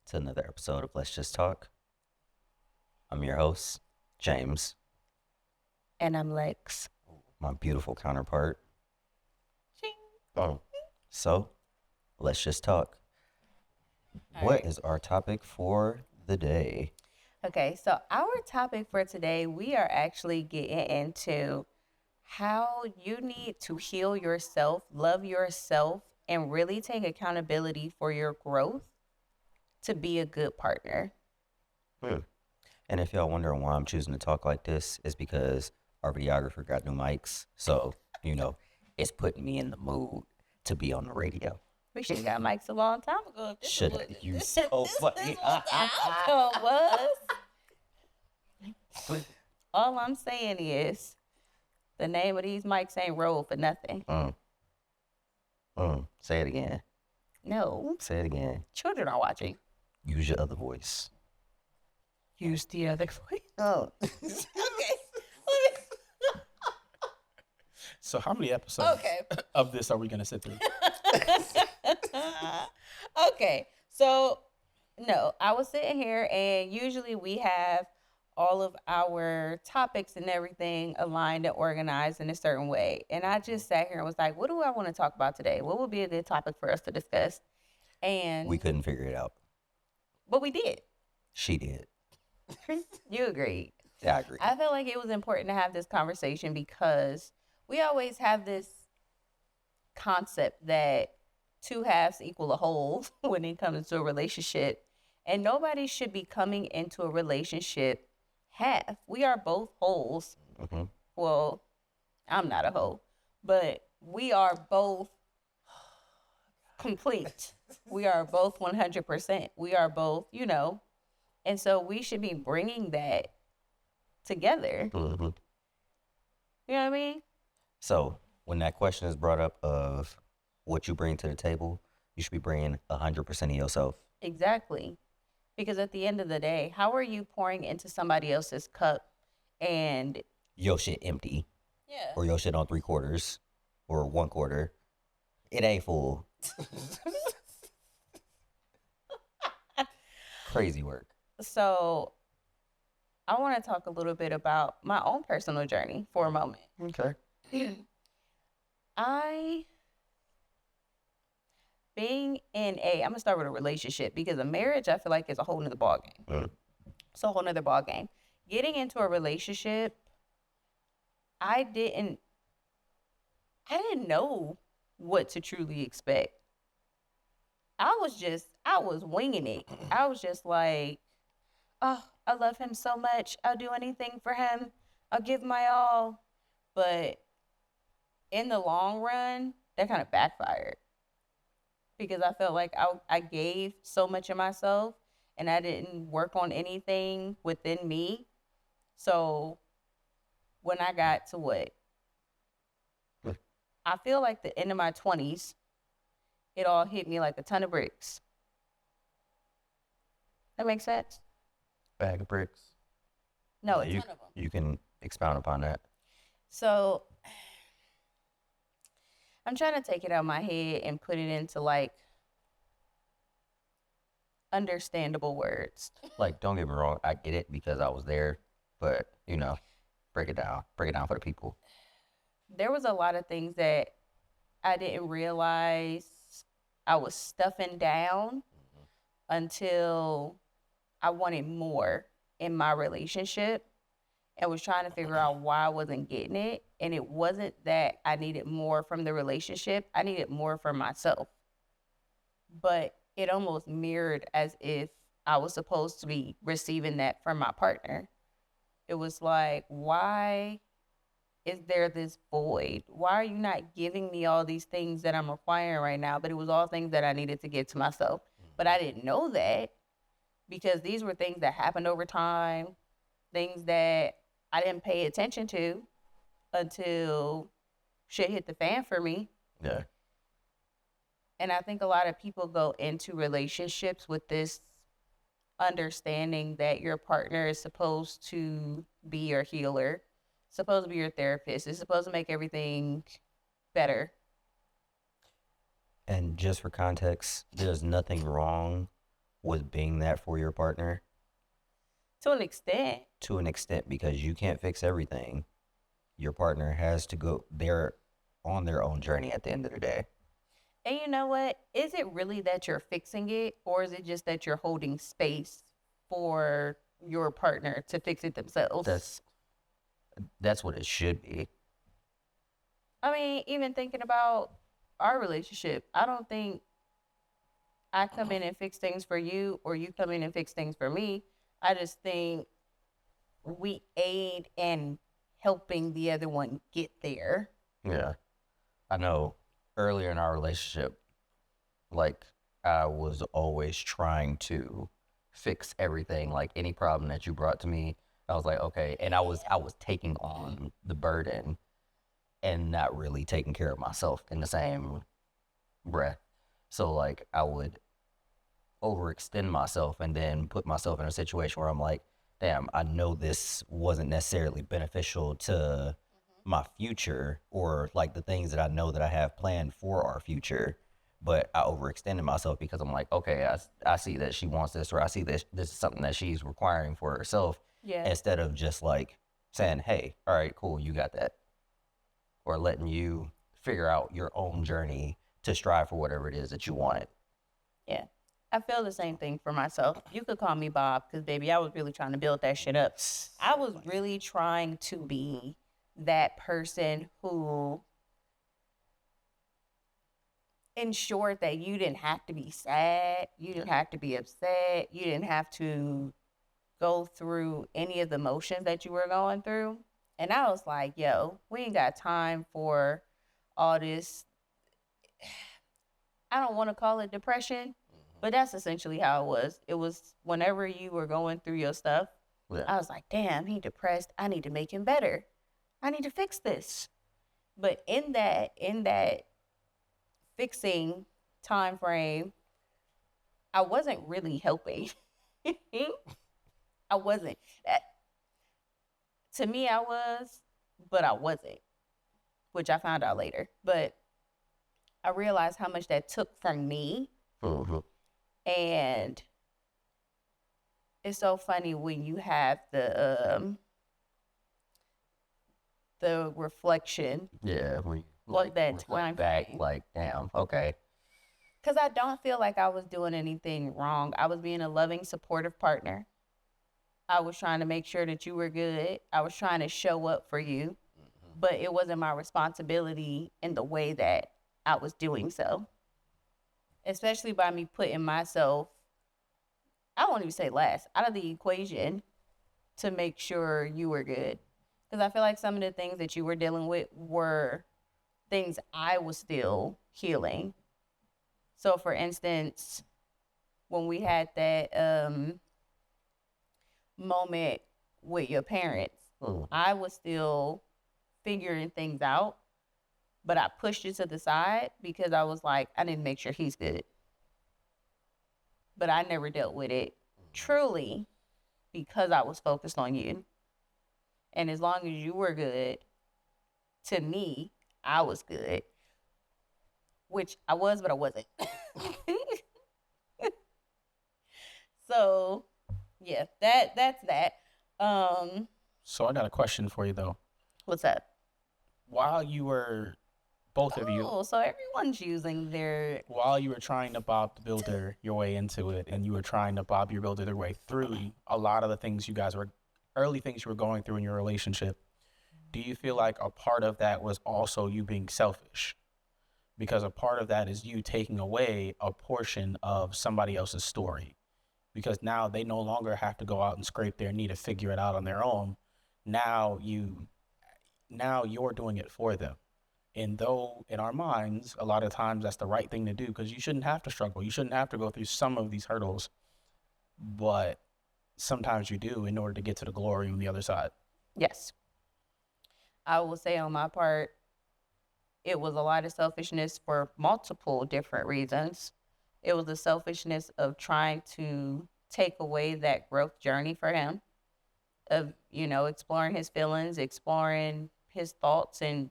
to another episode of Let's Just Talk. I'm your host, James, And I'm Lex. my beautiful counterpart. Ching. Oh, so let's just talk. All What right. is our topic for the day? Okay, so our topic for today, we are actually getting into how you need to heal yourself, love yourself, and really take accountability for your growth to be a good partner. And if y'all wondering why I'm choosing to talk like this, it's because our videographer got new mics. So, it's putting me in the mood to be on the radio. We should have got mics a long time ago. If this Should was- have. You this- so this funny. what the outcome was. All I'm saying is the name of these mics ain't rolled for nothing. Say it again. No, Say it again. children are watching. Use your other voice. Use the other voice. Oh. Okay. So how many episodes Okay. of this are we going to sit through? Okay. So, no, I was sitting here, and usually we have all of our topics and everything aligned and organized in a certain way. And I just sat here and was like, what do I want to talk about today? What would be a good topic for us to discuss? And We couldn't figure it out. but we did. She did. You agreed. Yeah, I agree. I felt like it was important to have this conversation because we always have this concept that two halves equal a whole when it comes to a relationship. And nobody should be coming into a relationship half. We are both wholes. Mm-hmm. Well, I'm not a whole, but we are both complete. We are both 100%. We are both, and so we should be bringing that together. Mm-hmm. You know what I mean? So when that question is brought up of what you bring to the table, you should be bringing 100% of yourself. Exactly. Because at the end of the day, how are you pouring into somebody else's cup and Your shit empty, yeah, or your shit on 3/4 or 1/4. It ain't full. Crazy work. so I want to talk a little bit about my own personal journey for a moment. Okay. I'm gonna start with a relationship because a marriage I feel like is a whole nother ballgame. Mm. It's a whole nother ballgame. Getting into a relationship, I didn't know what to truly expect. I was winging it. I was just like, oh, I love him so much. I'll do anything for him. I'll give my all. But in the long run, that kind of backfired because I felt like I gave so much of myself and I didn't work on anything within me. So when I got to I feel like the end of my 20s, it all hit me like a ton of bricks. That makes sense? Bag of bricks. No, you, a ton of them. You can expound upon that. So I'm trying to take it out of my head and put it into like understandable words. Like, don't get me wrong, I get it because I was there, but break it down. Break it down for the people. There was a lot of things that I didn't realize I was stuffing down until I wanted more in my relationship and was trying to figure out why I wasn't getting it. And it wasn't that I needed more from the relationship. I needed more from myself. But it almost mirrored as if I was supposed to be receiving that from my partner. It was like, why is there this void? Why are you not giving me all these things that I'm requiring right now? But it was all things that I needed to give to myself. But I didn't know that because these were things that happened over time, things that I didn't pay attention to until shit hit the fan for me. Yeah. And I think a lot of people go into relationships with this understanding that your partner is supposed to be your healer, supposed to be your therapist, is supposed to make everything better. And just for context, there's nothing wrong with being that for your partner? To an extent. To an extent, because you can't fix everything. Your partner has to go, they're on their own journey at the end of the day. And you know what? Is it really that you're fixing it, or is it just that you're holding space for your partner to fix it themselves? That's what it should be. I mean, even thinking about our relationship, I don't think I come in and fix things for you or you come in and fix things for me. I just think we aid in helping the other one get there. Yeah. I know earlier in our relationship, like I was always trying to fix everything, like any problem that you brought to me. I was like, okay, and I was taking on the burden and not really taking care of myself in the same breath. So like I would overextend myself and then put myself in a situation where I'm like, damn, I know this wasn't necessarily beneficial to my future or like the things that I know that I have planned for our future. But I overextended myself because I'm like, okay, I see that she wants this, or I see this is something that she's requiring for herself. Yeah. Instead of just like saying, hey, all right, cool, you got that. Or letting you figure out your own journey to strive for whatever it is that you wanted. Yeah. I feel the same thing for myself. You could call me Bob because, baby, I was really trying to build that shit up. I was really trying to be that person who ensured that you didn't have to be sad, you didn't have to be upset, you didn't have to go through any of the emotions that you were going through. And I was like, yo, we ain't got time for all this. I don't want to call it depression, but that's essentially how it was. It was whenever you were going through your stuff, Yeah. I was like, damn, he depressed. I need to make him better. I need to fix this. But in that fixing time frame, I wasn't really helping. I wasn't. To me, I was, but I wasn't, which I found out later. But I realized how much that took from me. Mm-hmm. And it's so funny when you have the reflection. Yeah, when you Like that reflect time back, frame. like, damn, okay. Because I don't feel like I was doing anything wrong. I was being a loving, supportive partner. I was trying to make sure that you were good. I was trying to show up for you. But it wasn't my responsibility in the way that I was doing so. Especially by me putting myself, I won't even say last, out of the equation to make sure you were good. Because I feel like some of the things that you were dealing with were things I was still healing. So, for instance, when we had that moment with your parents, I was still figuring things out, but I pushed it to the side because I was like, I need to make sure he's good. But I never dealt with it truly because I was focused on you. And as long as you were good, to me, I was good. Which I was, but I wasn't. So, yeah, that's that. So I got a question for you though. What's up? While you were, both of you, Oh, so everyone's using their. while you were trying to Bob the Builder your way into it, and you were trying to Bob your Builder their way through a lot of the things you guys were, early things you were going through in your relationship, do you feel like a part of that was also you being selfish? Because a part of that is you taking away a portion of somebody else's story. Because now they no longer have to go out and scrape their knee to figure it out on their own. Now you're doing it for them. And though in our minds, a lot of times that's the right thing to do, because you shouldn't have to struggle. You shouldn't have to go through some of these hurdles. But sometimes you do in order to get to the glory on the other side. Yes. I will say on my part, it was a lot of selfishness for multiple different reasons. It was the selfishness of trying to take away that growth journey for him, of, exploring his feelings, exploring his thoughts, and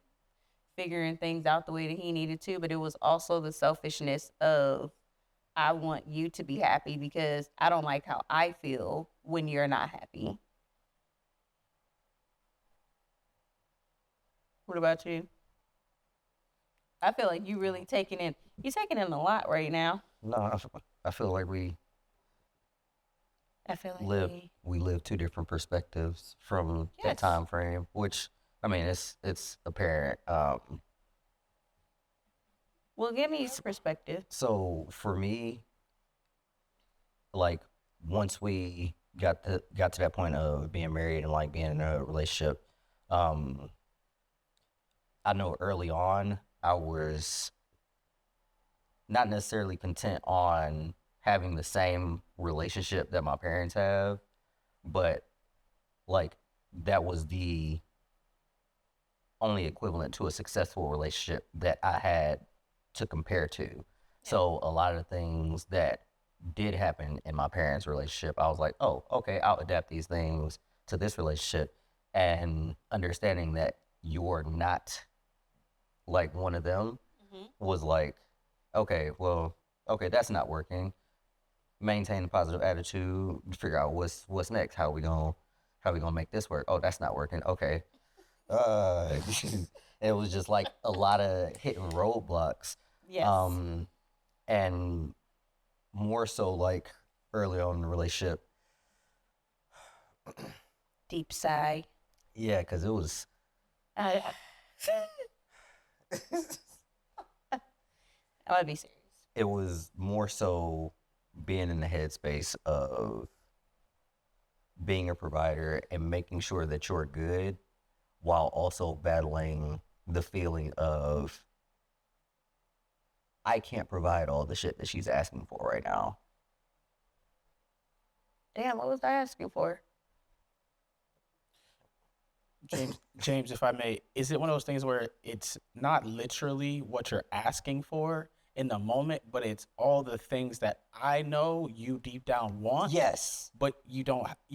figuring things out the way that he needed to. But it was also the selfishness of, I want you to be happy because I don't like how I feel when you're not happy. What about you? I feel like you're taking in a lot right now. No, I feel like I feel like live we live two different perspectives from that yes. time frame, which I mean it's apparent. Well, give me your perspective. So for me, like once we got to that point of being married and like being in a relationship, um, I know early on I was not necessarily content on having the same relationship that my parents have, but like that was the only equivalent to a successful relationship that I had to compare to. So a lot of the things that did happen in my parents' relationship, I was like, oh, okay, I'll adapt these things to this relationship, and understanding that you're not like one of them was like, okay, well, okay, that's not working. Maintain a positive attitude, figure out what's next. How we gonna make this work? Oh, that's not working. Okay. Uh it was just like a lot of hitting roadblocks. Yes. And more so like early on in the relationship. Deep sigh. Yeah, because it was I would be serious. it was more so being in the headspace of being a provider and making sure that you're good while also battling the feeling of I can't provide all the shit that she's asking for right now. Damn, what was I asking for? James, if I may, is it one of those things where it's not literally what you're asking for in the moment, but it's all the things that I know you deep down want, Yes. but you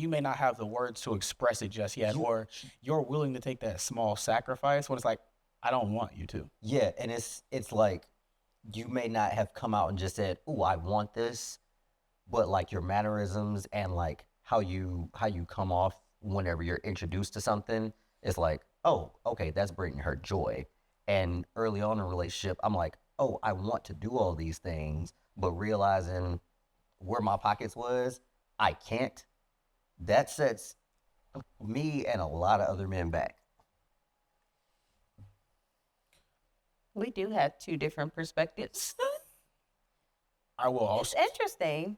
may not have the words to express it just yet, or you're willing to take that small sacrifice when it's like, I don't want you to. Yeah, and it's like you may not have come out and just said, "Ooh, I want this," but like your mannerisms and like how you come off whenever you're introduced to something is like, "Oh, okay, that's bringing her joy." And early on in a relationship, I'm like, "Oh, I want to do all these things," but realizing where my pockets was, I can't. That sets me and a lot of other men back. We do have two different perspectives. I will It's also interesting.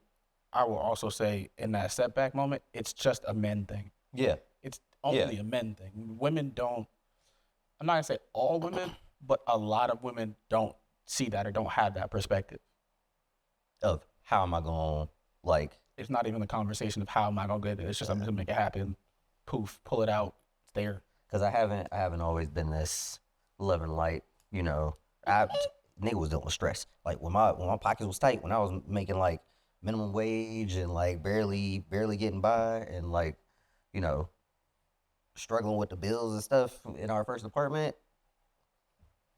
I will also say in that setback moment, it's just a men thing. Yeah. It's only a men thing. Women don't. I'm not gonna say all women, but a lot of women don't see that or don't have that perspective. Of how am I going to like It's not even the conversation of how am I gonna get it. It's just I'm gonna make it happen. Poof, pull it out. It's there. because I haven't always been this loving light, you know. I nigga was dealing with stress. Like when my pockets was tight, when I was making like minimum wage and like barely getting by, and like, you know, struggling with the bills and stuff in our first apartment.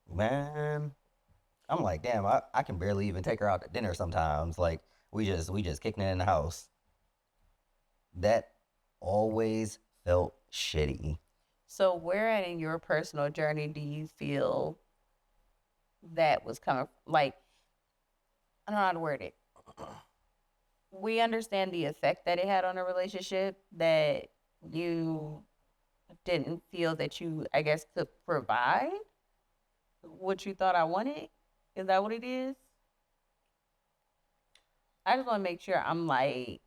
Man, I'm like, damn, I can barely even take her out to dinner sometimes. Like we just kicking it in the house. That always felt shitty. So, where at in your personal journey do you feel that was coming? Like, I don't know how to word it. We understand the effect that it had on a relationship, that you didn't feel that you, I guess, could provide what you thought I wanted. Is that what it is? I just want to make sure I'm like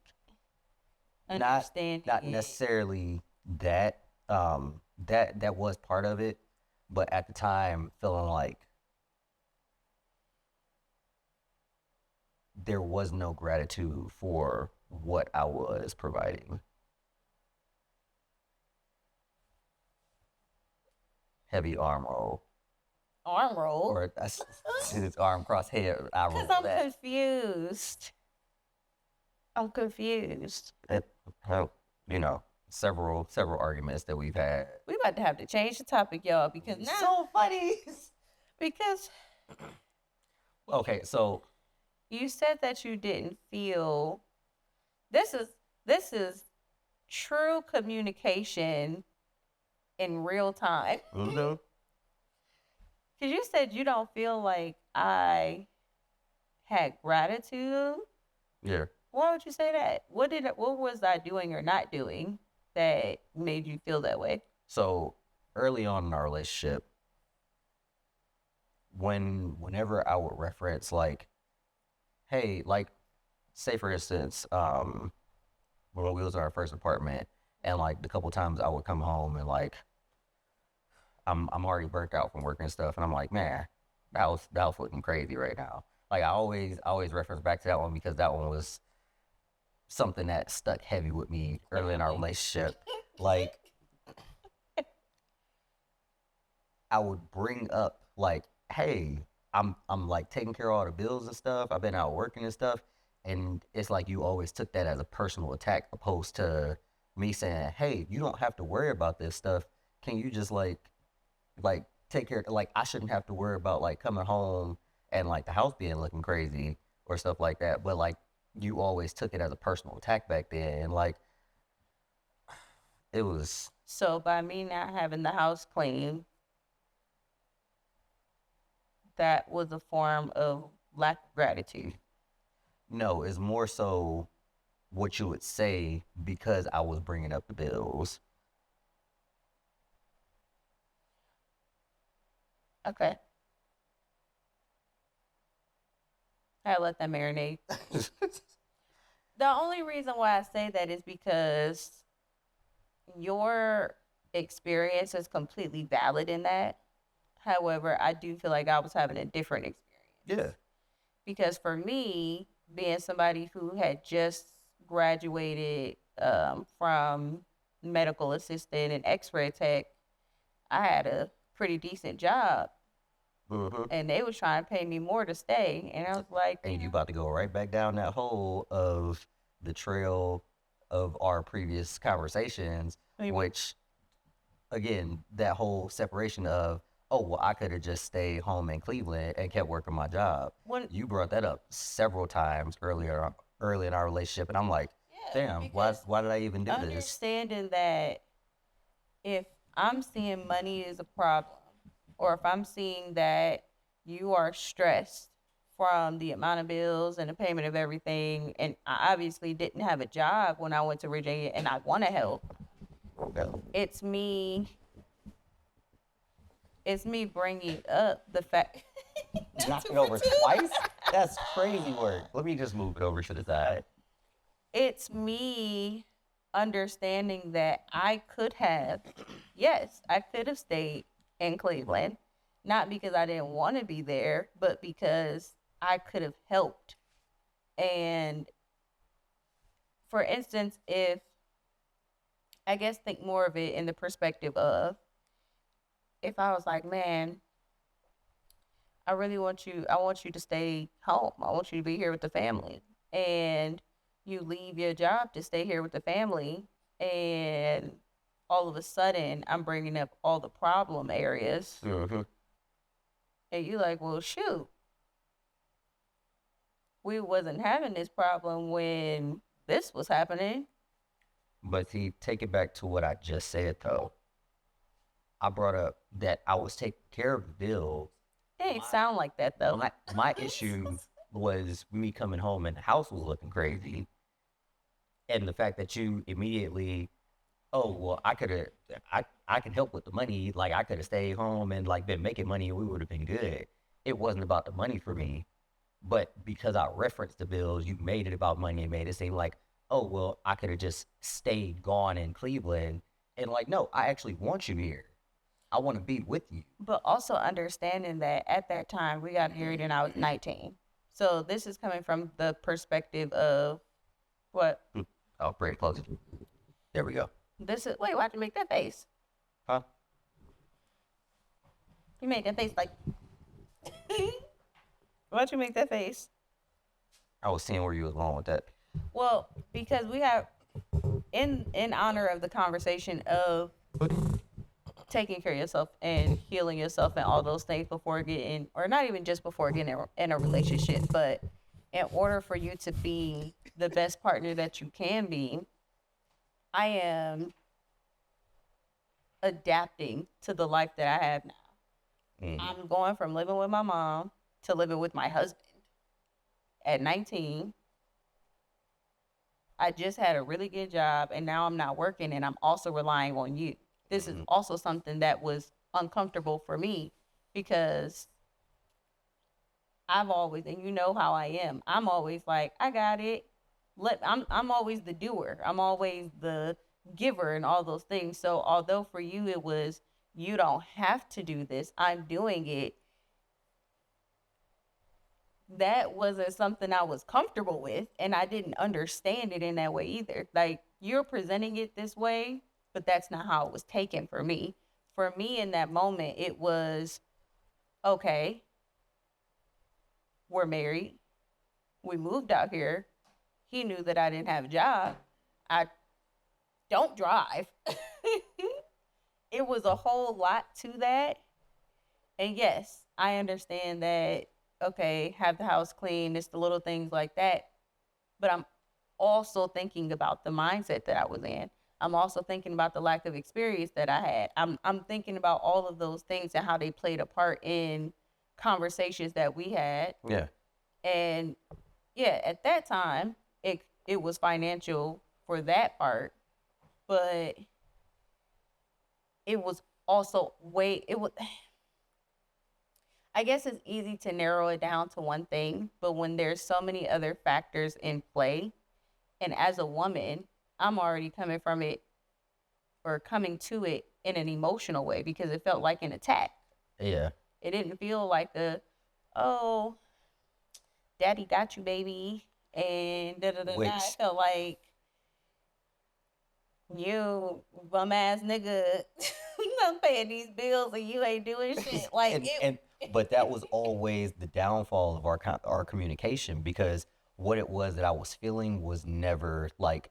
understanding. Not necessarily that. That was part of it, but at the time, feeling like there was no gratitude for what I was providing. Heavy arm roll, Arm roll. or his arm cross head. I roll Because I'm that. confused. I'm confused. It, you know, several arguments that we've had. We about to have to change the topic, y'all, because now So funny. because Okay, so You said that you didn't feel this is true communication in real time. Mm-hmm. Because you said you don't feel like I had gratitude. Yeah. Why would you say that? What was I doing or not doing that made you feel that way? So early on in our relationship, whenever I would reference like, hey, like, say for instance, when we was in our first apartment, and like the couple times I would come home and like I'm already burnt out from work and stuff, and I'm like, man, that was looking crazy right now. Like I always reference back to that one because that one was something that stuck heavy with me early in our relationship. Like I would bring up like, hey, I'm like taking care of all the bills and stuff. I've been out working and stuff, and it's like you always took that as a personal attack, opposed to me saying, hey, you don't have to worry about this stuff. Can you just like take care? Like I shouldn't have to worry about like coming home and like the house being looking crazy or stuff like that. But like you always took it as a personal attack back then, and like it was So by me not having the house clean, that was a form of lack of gratitude. no, it's more so what you would say because I was bringing up the bills. Okay. I let that marinate. The only reason why I say that is because your experience is completely valid in that. However, I do feel like I was having a different experience. Yeah. Because for me, being somebody who had just graduated from medical assistant and x-ray tech, I had a pretty decent job, Mm-hmm. and they was trying to pay me more to stay. And I was like, And you about to go right back down that hole of the trail of our previous conversations, which again, that whole separation of, oh, well, I could have just stayed home in Cleveland and kept working my job. when You brought that up several times early in our relationship, and I'm like, damn, why did I even do this? understanding that if I'm seeing money is a problem, or if I'm seeing that you are stressed from the amount of bills and the payment of everything, and I obviously didn't have a job when I went to Virginia and I want to help, Yeah. it's me. It's me bringing up the fact. Knock it over twice? That's crazy work. Let me just move it over to the side. It's me understanding that I could have, yes, I could have stayed in Cleveland, not because I didn't want to be there, but because I could have helped. And for instance, if I guess think more of it in the perspective of if I was like, man, I want you to stay home. I want you to be here with the family. And you leave your job to stay here with the family, and all of a sudden I'm bringing up all the problem areas, Mm-hmm. and you like, well, shoot, we wasn't having this problem when this was happening. But see, take it back to what I just said though. I brought up that I was taking care of the bills. It ain't sound like that though. My issue was me coming home and the house was looking crazy. And the fact that you immediately, oh, well, I could help with the money. Like I could have stayed home and like been making money and we would have been good. It wasn't about the money for me. But because I referenced the bills, you made it about money and made it seem like, oh, well, I could have just stayed gone in Cleveland. And like, no, I actually want you here. I want to be with you. But also understanding that at that time we got married and I was 19. So this is coming from the perspective of what? Oh, bring it closer. There we go. This is, wait, why'd you make that face? Huh? You made that face like, why'd you make that face? I was seeing where you was going with that. Well, because we have, in honor of the conversation of taking care of yourself and healing yourself and all those things before getting, or not even just before getting in a relationship, but in order for you to be the best partner that you can be, I am adapting to the life that I have now. I'm going from living with my mom to living with my husband at 19. I just had a really good job and now I'm not working and I'm also relying on you. This is also something that was uncomfortable for me because I've always, and you know how I am, I'm always like, I got it. I'm always the doer. I'm always the giver and all those things. So although for you it was, you don't have to do this, I'm doing it, that wasn't something I was comfortable with, and I didn't understand it in that way either. Like, you're presenting it this way, but that's not how it was taken for me. For me in that moment, it was, okay, we're married. We moved out here. He knew that I didn't have a job. I don't drive. It was a whole lot to that. And yes, I understand that, okay, have the house clean, it's the little things like that. But I'm also thinking about the mindset that I was in. I'm also thinking about the lack of experience that I had. I'm thinking about all of those things and how they played a part in conversations that we had. Yeah. And yeah, at that time, it was financial for that part, but it was also I guess it's easy to narrow it down to one thing, but when there's so many other factors in play, and as a woman, I'm already coming from it or coming to it in an emotional way because it felt like an attack. Yeah. It didn't feel like oh, daddy got you, baby, and da da da da. Which It felt like, you bum ass nigga, I'm paying these bills and you ain't doing shit. Like, but that was always the downfall of our communication, because what it was that I was feeling was never like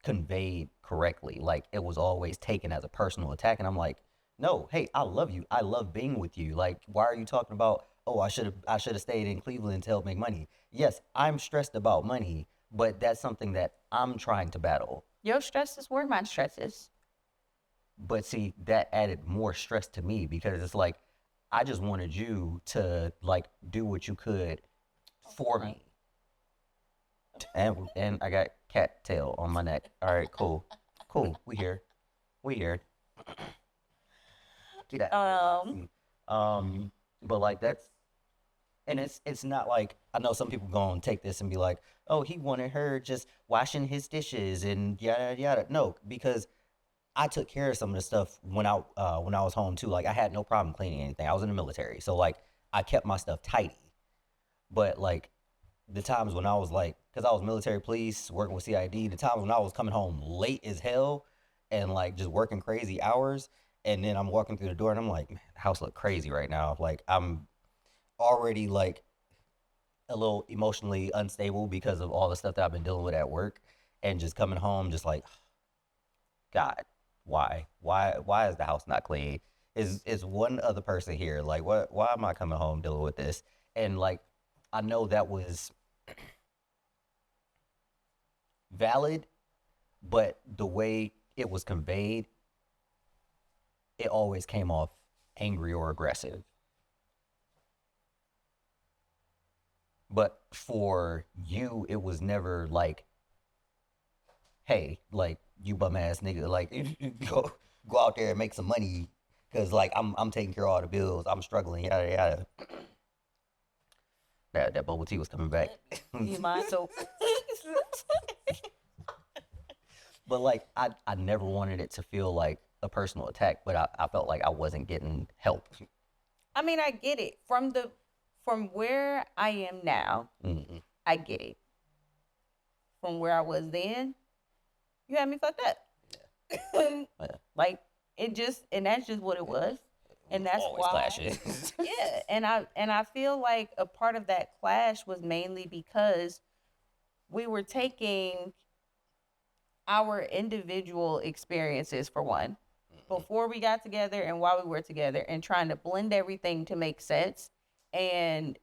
conveyed correctly. Like, it was always taken as a personal attack, and I'm like, no, hey, I love you. I love being with you. Like, why are you talking about, oh, I should have stayed in Cleveland to help make money? Yes, I'm stressed about money, but that's something that I'm trying to battle. your stresses were my stresses. But see, that added more stress to me, because it's like, I just wanted you to like do what you could for me. And I got cat tail on my neck. All right, cool. We here. See that? But like, that's, and it's not like, I know some people gonna take this and be like, oh, he wanted her just washing his dishes and yada yada. No, because I took care of some of the stuff when I was home too. Like, I had no problem cleaning anything. I was in the military, so like, I kept my stuff tidy. But like, the times when I was like, because I was military police working with CID, the times when I was coming home late as hell and like just working crazy hours, and then I'm walking through the door and I'm like, man, the house look crazy right now. Like, I'm already like a little emotionally unstable because of all the stuff that I've been dealing with at work, and just coming home just like, God, why is the house not clean? Is one other person here? Like, why am I coming home dealing with this? And like, I know that was valid, but the way it was conveyed, it always came off angry or aggressive. But for you, it was never like, hey, like, you bum ass nigga, like, go out there and make some money, because like, I'm taking care of all the bills, I'm struggling, yada yada. That bubble tea was coming back. You mind? So, But like, I never wanted it to feel like a personal attack, but I felt like I wasn't getting help. I mean, I get it. From where I am now, I get it. From where I was then, you had me fucked up. Like, and that's just what it was. And that's Always why clashes. yeah, and I feel like a part of that clash was mainly because we were taking our individual experiences, for one, before we got together and while we were together, and trying to blend everything to make sense. And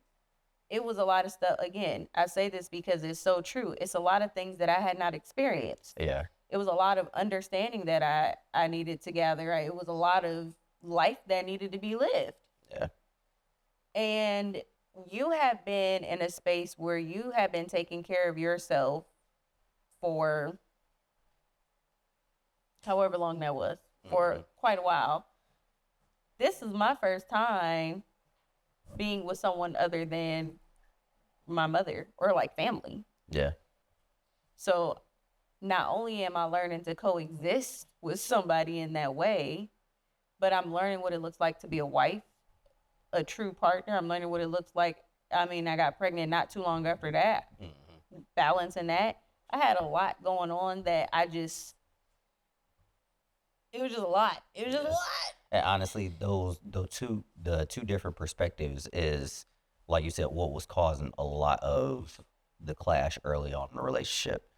it was a lot of stuff. Again, I say this because it's so true. It's a lot of things that I had not experienced. Yeah. It was a lot of understanding that I needed to gather. Right? It was a lot of life that needed to be lived. Yeah. And you have been in a space where you have been taking care of yourself for however long that was, for quite a while. This is my first time being with someone other than my mother or like family. Yeah. So not only am I learning to coexist with somebody in that way, but I'm learning what it looks like to be a wife, a true partner. I'm learning what it looks like. I mean, I got pregnant not too long after that. Balancing that. I had a lot going on that it was just a lot. It was just a lot. And honestly, the two different perspectives is, like you said, what was causing a lot of the clash early on in the relationship.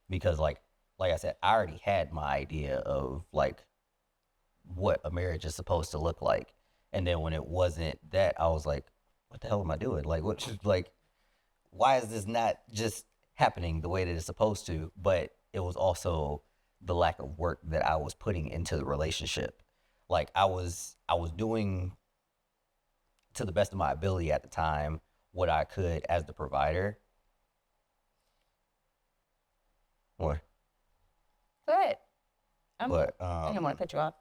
Because like I said, I already had my idea of like what a marriage is supposed to look like. And then when it wasn't that, I was like, what the hell am I doing? Like, why is this not just happening the way that it's supposed to? But it was also the lack of work that I was putting into the relationship. Like I was doing to the best of my ability at the time what I could as the provider. What? Go ahead. But I didn't want to cut you off.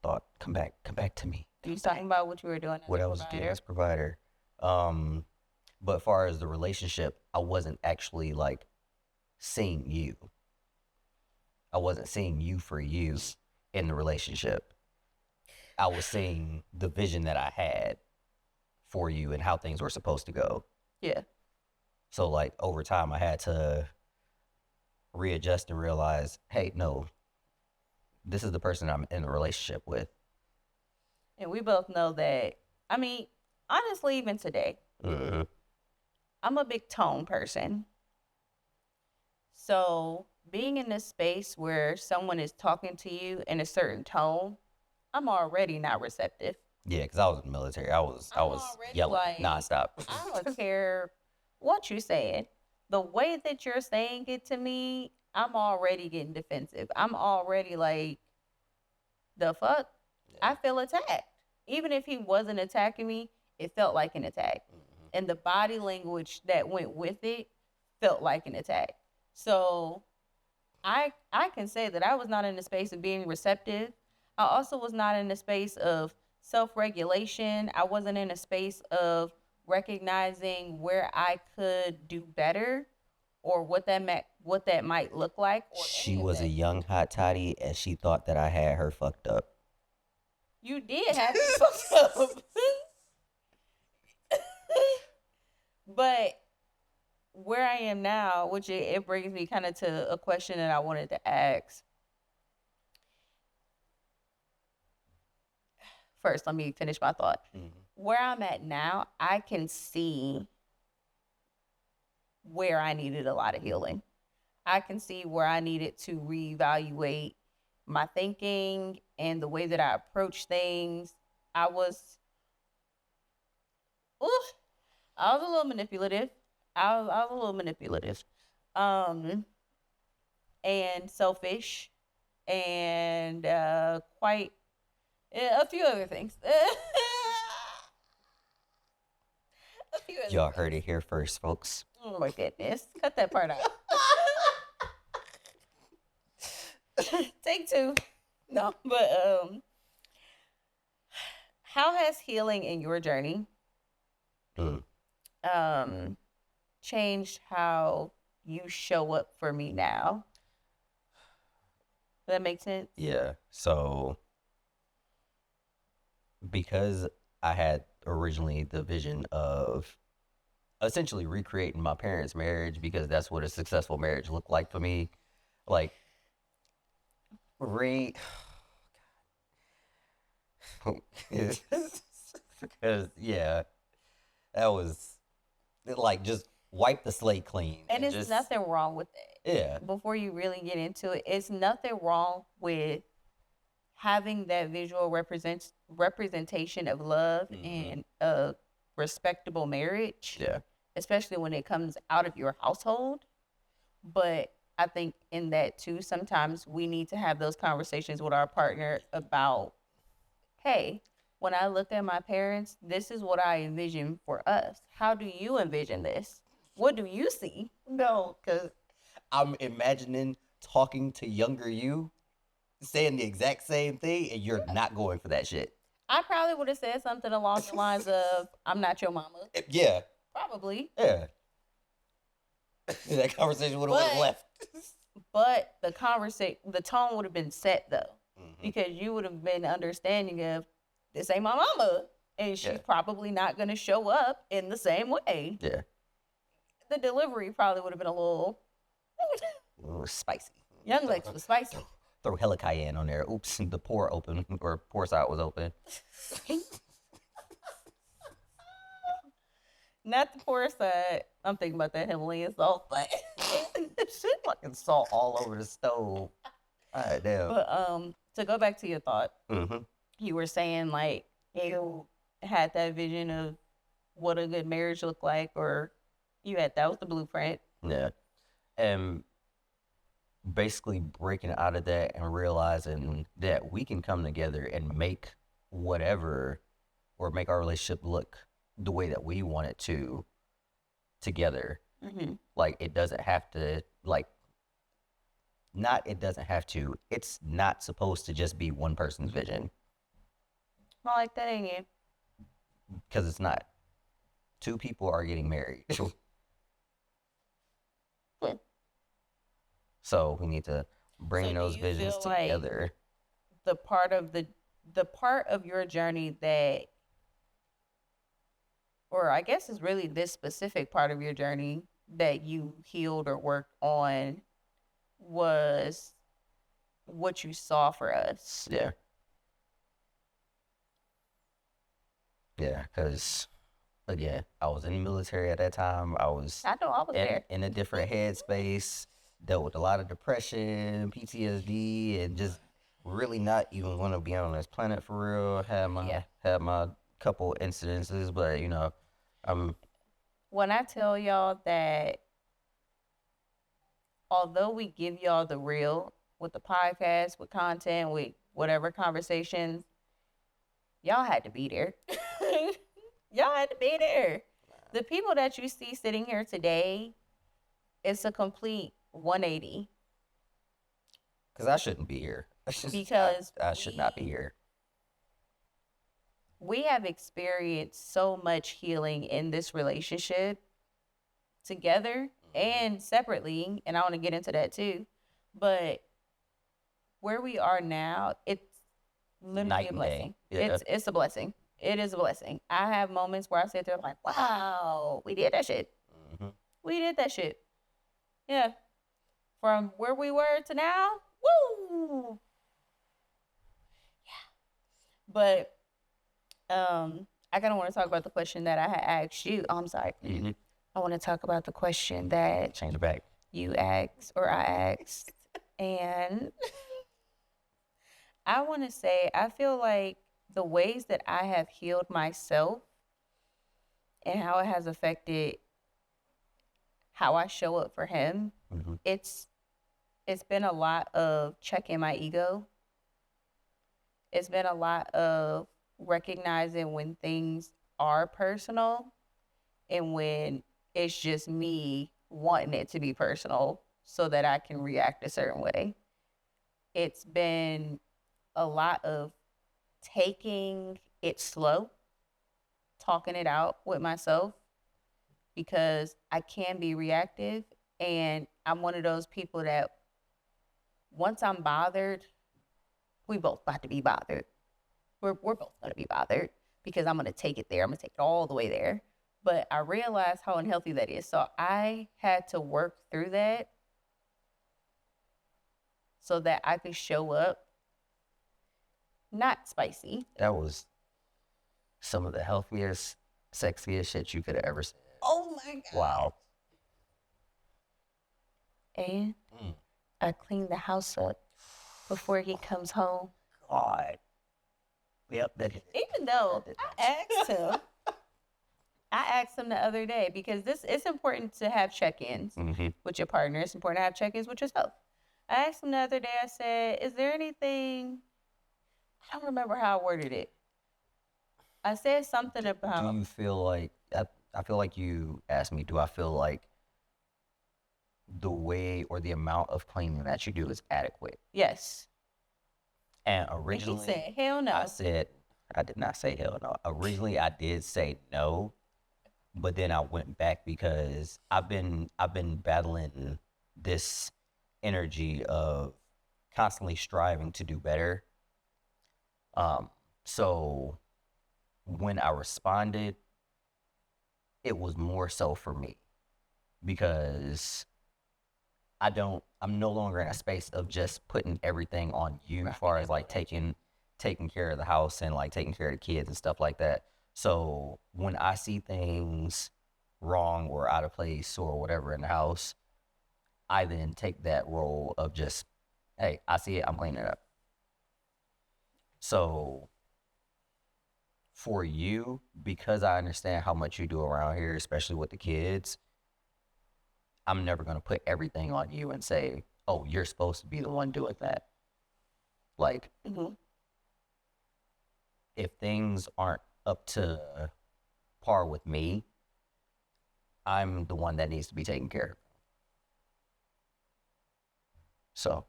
thought come back to me. You was talking about what you were doing as What a I was provider. doing as provider. But as far as the relationship, I wasn't actually like seeing you. I wasn't seeing you for you in the relationship. I was seeing the vision that I had for you and how things were supposed to go. Yeah. So like over time I had to readjust and realize, hey, no, this is the person I'm in a relationship with. And we both know that. I mean, honestly, even today, I'm a big tone person. So being in this space where someone is talking to you in a certain tone, I'm already not receptive. Yeah, because I was in the military. I was already yelling like, nonstop. I don't care what you're saying. The way that you're saying it to me, I'm already getting defensive. I'm already like, the fuck? I feel attacked. Even if he wasn't attacking me, it felt like an attack. And the body language that went with it felt like an attack. So I can say that I was not in the space of being receptive. I also was not in the space of self-regulation. I wasn't in a space of recognizing where I could do better or what that might look like. Or She was a young hot toddy and she thought that I had her fucked up. You did have me fucked up. But where I am now, which it brings me kind of to a question that I wanted to ask. First, let me finish my thought. Where I'm at now, I can see where I needed a lot of healing. I can see where I needed to reevaluate my thinking and the way that I approach things. I was a little manipulative. I was a little manipulative. And selfish and quite a few other things. Y'all heard it here first, folks. Oh my goodness. Cut that part out. Take two. No, but how has healing in your journey changed how you show up for me now? Does that make sense? Yeah. So because I had originally the vision of essentially recreating my parents' marriage because that's what a successful marriage looked like for me. Like because yeah, that was like just wipe the slate clean. And it's just, nothing wrong with it. Yeah. Before you really get into it, it's nothing wrong with having that visual representation of love and respectable marriage, Yeah. especially when it comes out of your household. But I think in that too, sometimes we need to have those conversations with our partner about, hey, when I look at my parents, this is what I envision for us. How do you envision this? What do you see? No, because I'm imagining talking to younger you, saying the exact same thing, and you're not going for that shit. I probably would have said something along the lines of, I'm not your mama. Yeah. Probably. Yeah. That conversation would have left. But the tone would have been set though, Mhm. because you would have been understanding of, this ain't my mama, and she's probably not going to show up in the same way. Yeah. The delivery probably would have been a little spicy. Young Lex was spicy. Throw hella cayenne on there. Oops, the pour open, or pour side was open. Not the poor side. I'm thinking about that Himalayan salt, but Shit fucking salt all over the stove. Alright, damn. But to go back to your thought, Mm-hmm. you were saying like you had that vision of what a good marriage looked like, or that was the blueprint. Yeah. And basically breaking out of that and realizing that we can come together and make whatever, or make our relationship look the way that we want it to together. Mm-hmm. Like, it doesn't have to, like, it doesn't have to, it's not supposed to just be one person's vision, I like that in you. because it's not. Two people are getting married. So we need to bring So do those you visions feel like together. The part of your journey that, or I guess is really this specific part of your journey that you healed or worked on, was what you saw for us. Yeah. Yeah, because, again, I was in the military at that time. I was I know I was there. in a different headspace, dealt with a lot of depression, PTSD, and just really not even want to be on this planet for real. Had my couple incidences, but When I tell y'all that, although we give y'all the real with the podcast, with content, with whatever conversations, y'all had to be there. Y'all had to be there. The people that you see sitting here today, it's a complete 180. because I shouldn't be here. Because I should not be here. we have experienced so much healing in this relationship together and separately, and I want to get into that too. But where we are now, it's literally Night a and blessing. day. Yeah. It's a blessing. It is a blessing. I have moments where I sit there like, wow, we did that shit. Mm-hmm. We did that shit. Yeah. From where we were to now, woo. Yeah. But I kind of want to talk about the question that I had asked you. Oh, I'm sorry. Mm-hmm. I want to talk about the question that Change it back. you asked or I asked. And I want to say, I feel like the ways that I have healed myself and how it has affected how I show up for him, Mm-hmm. it's been a lot of checking my ego. It's been a lot of recognizing when things are personal and when it's just me wanting it to be personal so that I can react a certain way. It's been a lot of taking it slow, talking it out with myself, because I can be reactive, and I'm one of those people that once I'm bothered, we both about to be bothered. We're both going to be bothered because I'm going to take it there. I'm going to take it all the way there. But I realized how unhealthy that is. So I had to work through that so that I could show up not spicy. That was some of the healthiest, sexiest shit you could have ever said. Oh my God. Wow. And I clean the house up before he comes home. God. Yep. That Even though I asked him, I asked him the other day because it's important to have check-ins with your partner. It's important to have check-ins with yourself. I asked him the other day, I said, is there anything, I don't remember how I worded it. I said something Do about, you feel like I feel like you asked me, do I feel like the way or the amount of cleaning that you do is adequate? yes. And And he originally said, hell no. I did not say hell no. Originally I did say no, but then I went back because I've been battling this energy of constantly striving to do better. So when I responded, it was more so for me because I'm no longer in a space of just putting everything on you as far as like taking care of the house and like taking care of the kids and stuff like that. So when I see things wrong or out of place or whatever in the house, I then take that role of just, hey, I see it, I'm cleaning it up. So for you, because I understand how much you do around here, especially with the kids, I'm never going to put everything on you and say, oh, you're supposed to be the one doing that. Like, if things aren't up to par with me, I'm the one that needs to be taken care of. So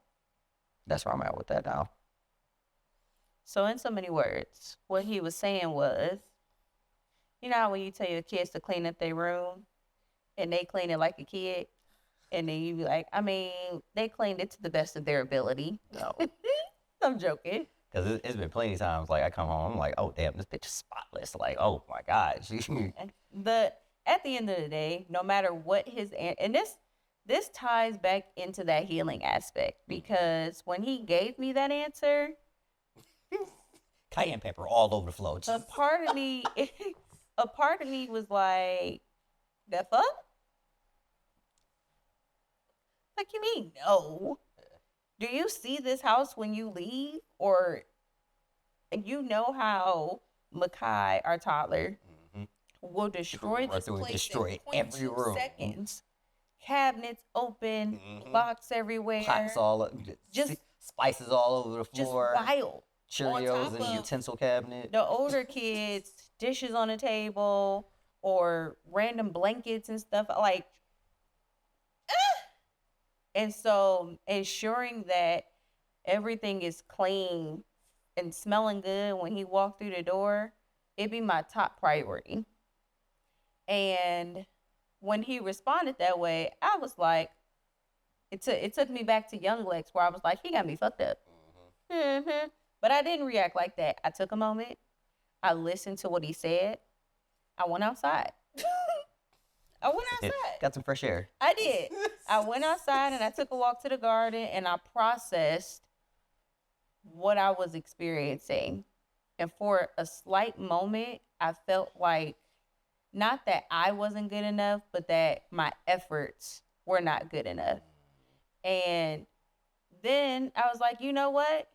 that's where I'm at with that now. So in so many words, what he was saying was, you know how when you tell your kids to clean up their room and they clean it like a kid, and then you be like, I mean, they cleaned it to the best of their ability. No, I'm joking. because it's been plenty of times like I come home, I'm like, oh damn, this bitch is spotless. Like, oh my god. At the end of the day, no matter what and this ties back into that healing aspect, because when he gave me that answer, Cayenne pepper all over the floor. a part of me was like, the fuck? Like, you mean no? Do you see this house when you leave? Or you know how Makai, our toddler, will destroy this place destroy in every 0.2 room. seconds. Cabinets open, clocks everywhere. Pots all Just spices all over the just floor. wild. Cheerios in the utensil cabinet. The older kids, dishes on the table, or random blankets and stuff. Like, and so ensuring that everything is clean and smelling good when he walked through the door, it'd be my top priority. And when he responded that way, I was like, it took me back to Young Lex, where I was like, he got me fucked up. But I didn't react like that. I took a moment. I listened to what he said. I went outside. I went outside. Got some fresh air. I did. I went outside and I took a walk to the garden and I processed what I was experiencing. And for a slight moment, I felt like not that I wasn't good enough, but that my efforts were not good enough. And then I was like, you know what?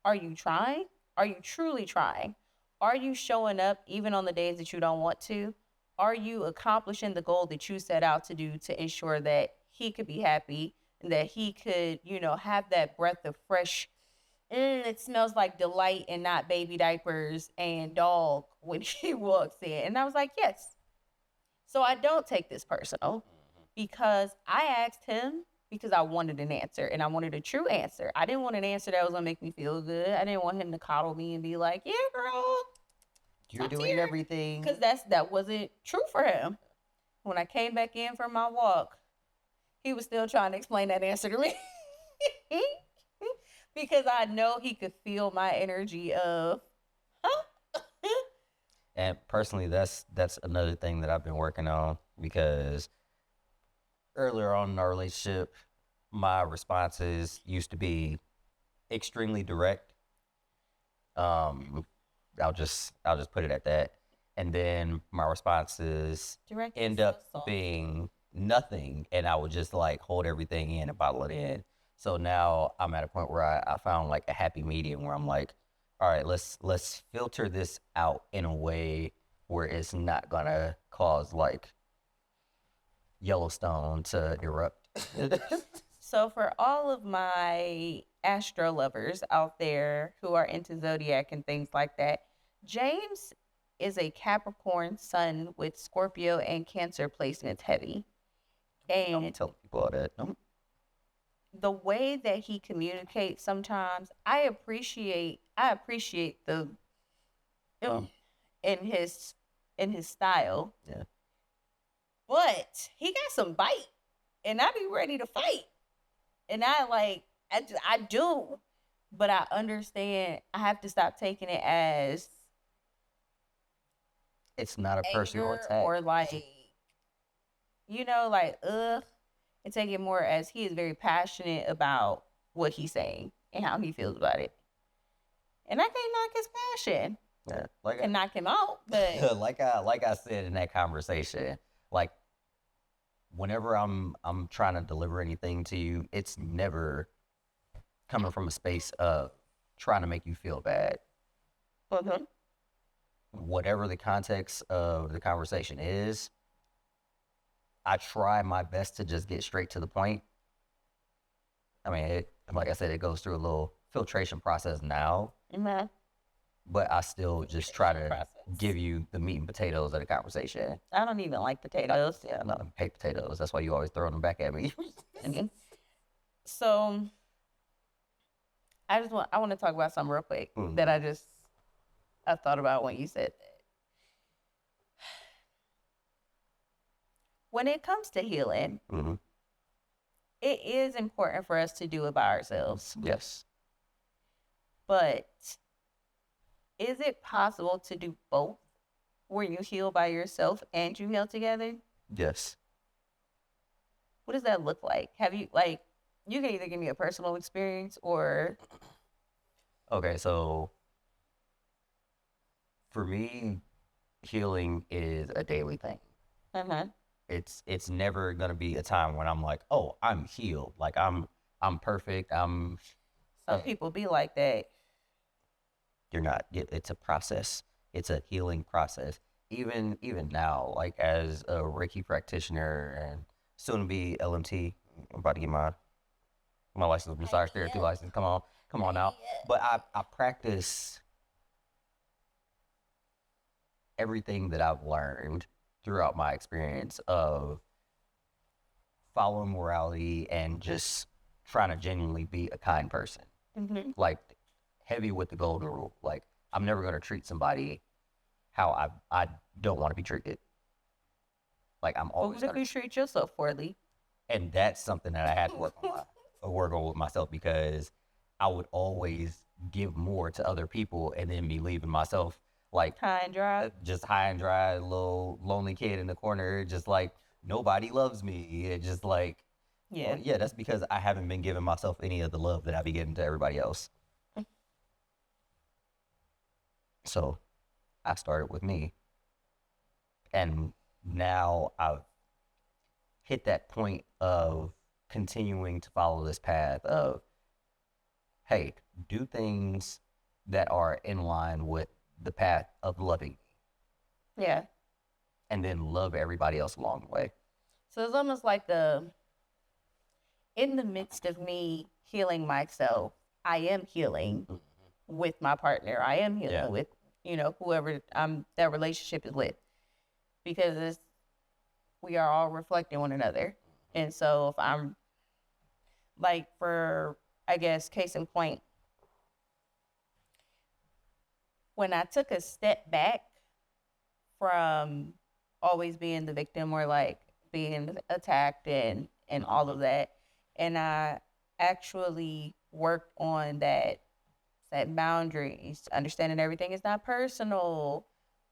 Are you trying? Are you truly trying? Are you showing up even on the days that you don't want to? Are you accomplishing the goal that you set out to do to ensure that he could be happy and that he could, have that breath of fresh, it smells like delight and not baby diapers and dog when he walks in? And I was like, yes. So I don't take this personal because I asked him because I wanted an answer and I wanted a true answer. I didn't want an answer that was going to make me feel good. I didn't want him to coddle me and be like, yeah, girl, you're doing everything. Because that wasn't true for him. When I came back in from my walk, he was still trying to explain that answer to me. Because I know he could feel my energy of, And personally, that's another thing that I've been working on, because earlier on in our relationship, my responses used to be extremely direct. I'll just put it at that. And then my responses direct end up being nothing, and I would just like hold everything in and bottle it in. So now I'm at a point where I found like a happy medium where I'm like, all right, let's filter this out in a way where it's not gonna cause like Yellowstone to erupt. So for all of my astro lovers out there who are into zodiac and things like that, James is a Capricorn sun with Scorpio and Cancer placements heavy. Don't And tell people all that. Don't. the way that he communicates sometimes, I appreciate the in his style. Yeah. But he got some bite, and I be ready to fight. And I do, but I understand I have to stop taking it as It's not a personal anger attack. or like, like and take it more as he is very passionate about what he's saying and how he feels about it. And I can't knock his passion. Yeah. I can knock him out, but like I said in that conversation, like whenever I'm trying to deliver anything to you, it's never coming from a space of trying to make you feel bad. Whatever the context of the conversation is, I try my best to just get straight to the point. I mean, like I said, it goes through a little filtration process now, but I still just try to give you the meat and potatoes of the conversation. I don't even like potatoes. Yeah, not baked potatoes. That's why you always throw them back at me. So I want to talk about something real quick that I thought about when you said that. When it comes to healing, it is important for us to do it by ourselves. Yes. But is it possible to do both, where you heal by yourself and you heal together? Yes. What does that look like? Have you you can either give me a personal experience or Okay, so for me, healing is a daily thing. It's never gonna be a time when I'm like, oh, I'm healed. Like I'm perfect. Some people be like that. You're not. It's a process. It's a healing process. Even now, like as a Reiki practitioner and soon to be LMT, I'm about to get my license, massage therapy license. Come on now. But I practice everything that I've learned throughout my experience of following morality and just trying to genuinely be a kind person. Like heavy with the golden rule. Like I'm never going to treat somebody how I don't want to be treated. Like I'm always. What if you treat yourself poorly? And that's something that I had to work on with myself, because I would always give more to other people and then be leaving myself like high and dry. Just high and dry, little lonely kid in the corner, just like nobody loves me. It just like, yeah, well, yeah, that's because I haven't been giving myself any of the love that I be giving to everybody else. So I started with me. And now I've hit that point of continuing to follow this path of, hey, do things that are in line with the path of loving me. Yeah. And then love everybody else along the way. So it's almost like in the midst of me healing myself, I am healing with my partner. I am healing with, whoever that relationship is with. Because we are all reflecting one another. And so if I'm like, for, I guess, case in point, when I took a step back from always being the victim or like being attacked and all of that, and I actually worked on that, set boundaries, understanding everything is not personal,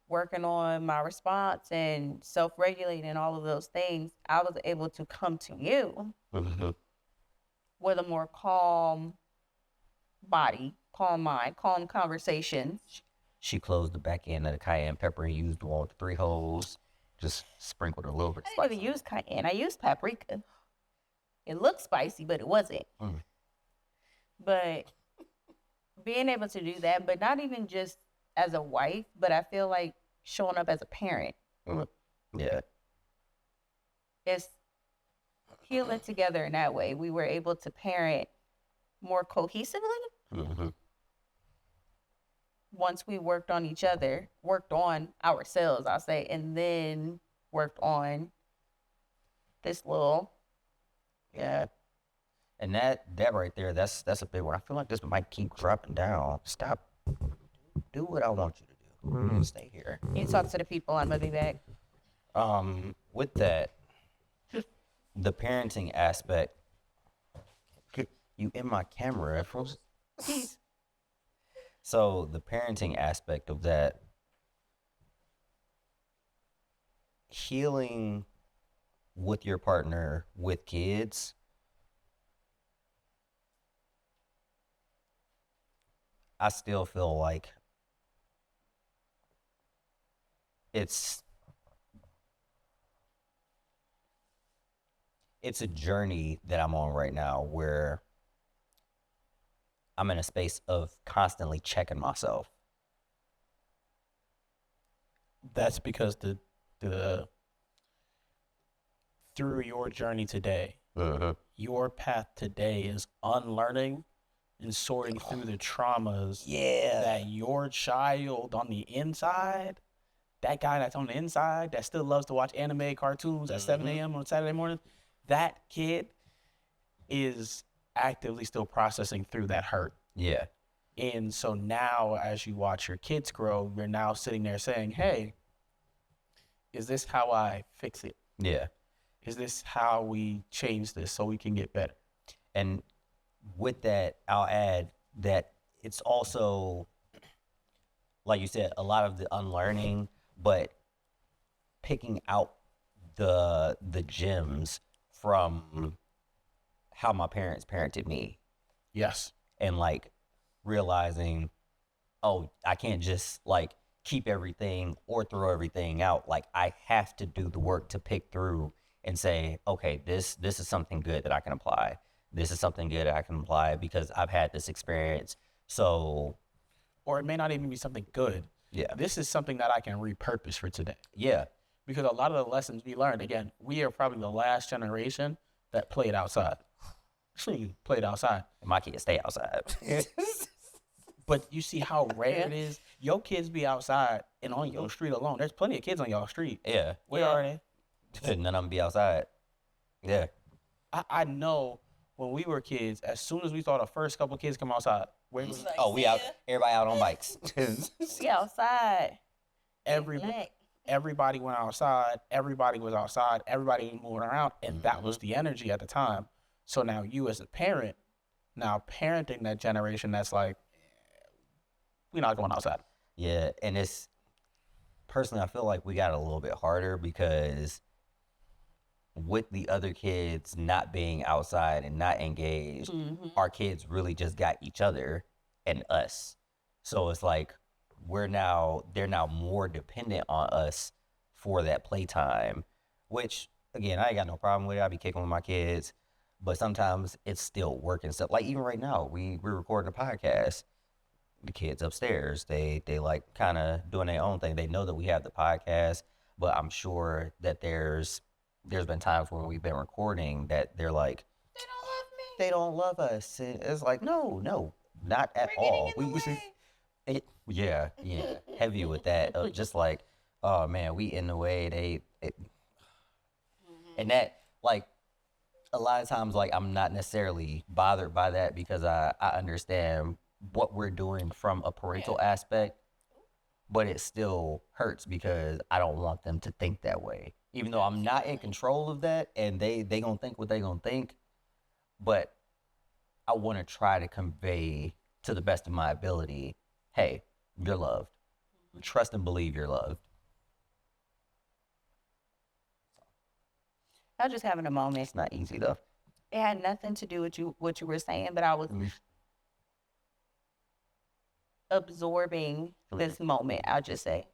working on my response and self-regulating all of those things, I was able to come to you with a more calm body, calm mind, calm conversations. She closed the back end of the cayenne pepper and used the one with the 3 holes. Just sprinkled a little bit. I didn't even use cayenne. I used paprika. It looked spicy, but it wasn't. But being able to do that, but not even just as a wife, but I feel like showing up as a parent. Yeah. It's healing together in that way. We were able to parent more cohesively once we worked on each other, worked on ourselves, I'll say, and then worked on this little. Yeah. And that right there, that's a big one. I feel like this might keep dropping down. Stop. Do what I want you to do. Stay here. You talk to the people. I'm gonna be back. With that, the parenting aspect. You in my camera? So the parenting aspect of that, healing with your partner with kids, I still feel like it's a journey that I'm on right now where I'm in a space of constantly checking myself. That's because the through your journey today, your path today is unlearning and sorting through the traumas that your child on the inside, that guy that's on the inside that still loves to watch anime cartoons at 7 a.m. on Saturday morning, that kid is actively still processing through that hurt. Yeah. And so now as you watch your kids grow, you're now sitting there saying, hey, is this how I fix it? Yeah. Is this how we change this so we can get better? And with that, I'll add that it's also, like you said, a lot of the unlearning, but picking out the gems from how my parents parented me. Yes. And like realizing, oh, I can't just like keep everything or throw everything out. Like I have to do the work to pick through and say, okay, this is something good that I can apply. This is something good I can apply because I've had this experience. So, or it may not even be something good. Yeah. This is something that I can repurpose for today. Yeah. Because a lot of the lessons we learned, again, we are probably the last generation that played outside. Played outside. My kids stay outside. But you see how rare it is. Your kids be outside and on your street alone. There's plenty of kids on your street. Yeah. Where are they? None of them be outside. Yeah. I know when we were kids, as soon as we saw the first couple of kids come outside, where was Like, we out. Everybody out on bikes. We outside. Everybody went outside. Everybody was outside. Everybody was moving around. And that was the energy at the time. So now you as a parent, now parenting that generation that's like, we're not going outside. Yeah. And it's, personally, I feel like we got a little bit harder because with the other kids not being outside and not engaged, our kids really just got each other and us. So it's like they're now more dependent on us for that playtime, which again, I ain't got no problem with it. I be kicking with my kids, but sometimes it's still work and stuff. Like even right now, we're recording a podcast. The kids upstairs, they like kind of doing their own thing. They know that we have the podcast, but I'm sure that there's been times when we've been recording that they're like, They don't love me. they don't love us. And it's like, no, not at all. Yeah, heavy with that. Just like, oh man, we in the way. And that like a lot of times, like I'm not necessarily bothered by that because I understand what we're doing from a parental aspect, but it still hurts because I don't want them to think that way. Even though I'm not in control of that and they gonna think what they gonna think, but I want to try to convey to the best of my ability, hey, you're loved. Trust and believe you're loved. I was just having a moment. It's not easy though. It had nothing to do with what you were saying, but I was absorbing this moment. I'll just say.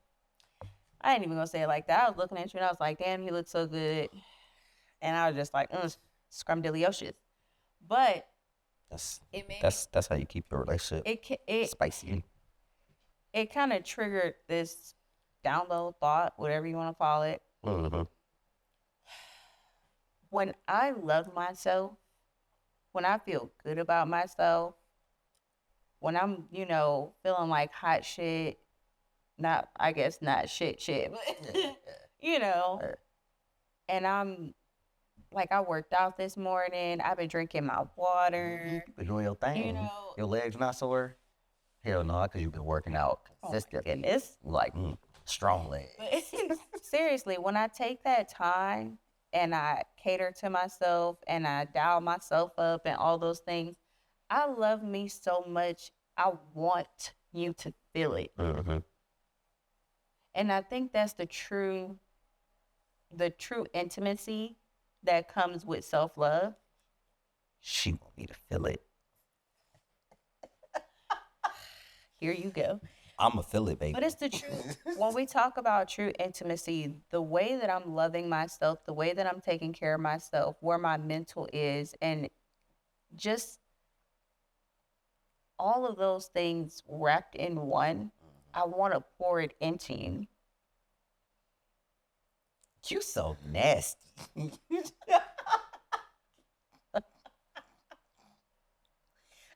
I ain't even gonna say it like that. I was looking at you and I was like, damn, he looks so good. And I was just like, scrumdiddlyocious. But that's how you keep your relationship it spicy. It kind of triggered this download, thought, whatever you want to call it. Mm-hmm. When I love myself, when I feel good about myself, when I'm, feeling like hot shit, not, I guess not shit, but, you know, and I'm like, I worked out this morning. I've been drinking my water. Been doing your thing. Your legs not sore? Hell no, because you've been working out consistently. Oh my goodness. Like, strong legs. Seriously, when I take that time and I cater to myself and I dial myself up and all those things, I love me so much. I want you to feel it. Mm-hmm. And I think that's the true intimacy that comes with self-love. She want me to feel it. Here you go. I'ma feel it, baby. But it's the truth. When we talk about true intimacy, the way that I'm loving myself, the way that I'm taking care of myself, where my mental is, and just all of those things wrapped in one, I want to pour it into you. You so nasty.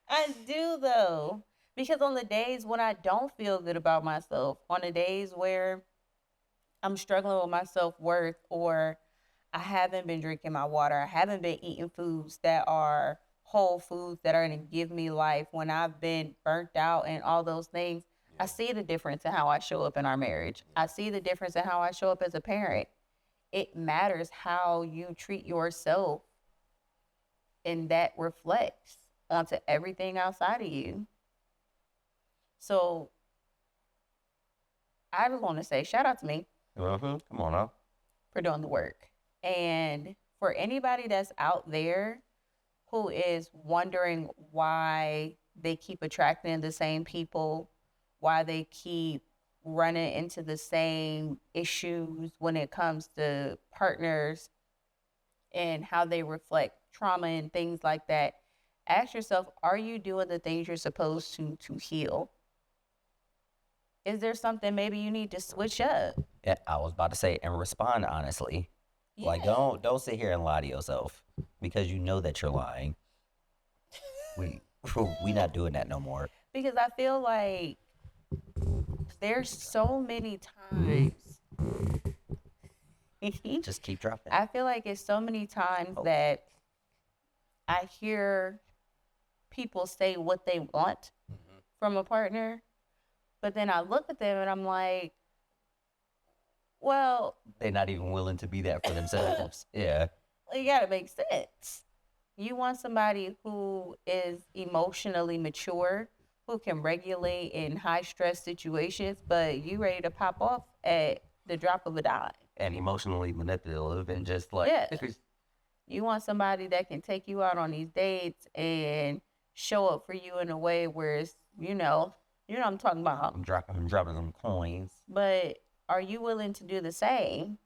I do, though. Because on the days when I don't feel good about myself, on the days where I'm struggling with my self-worth, or I haven't been drinking my water, I haven't been eating foods that are whole foods that are going to give me life, when I've been burnt out and all those things, I see the difference in how I show up in our marriage. I see the difference in how I show up as a parent. It matters how you treat yourself, and that reflects onto everything outside of you. So I just want to say shout out to me Come on now. for doing the work. And for anybody that's out there who is wondering why they keep attracting the same people, why they keep running into the same issues when it comes to partners and how they reflect trauma and things like that, ask yourself, are you doing the things you're supposed to heal? Is there something maybe you need to switch up? Yeah, I was about to say, and respond honestly. Yeah. Like, don't sit here and lie to yourself because you know that you're lying. We not doing that no more. Because I feel like there's so many times. Just keep dropping. I feel like it's so many times that I hear people say what they want from a partner, but then I look at them and I'm like, well, they're not even willing to be that for themselves. Yeah. You gotta make sense. You want somebody who is emotionally mature, who can regulate in high stress situations, but you ready to pop off at the drop of a dime. And emotionally manipulative and just like, yeah. You want somebody that can take you out on these dates and show up for you in a way where it's, you know what I'm talking about. I'm dropping some coins. But are you willing to do the same?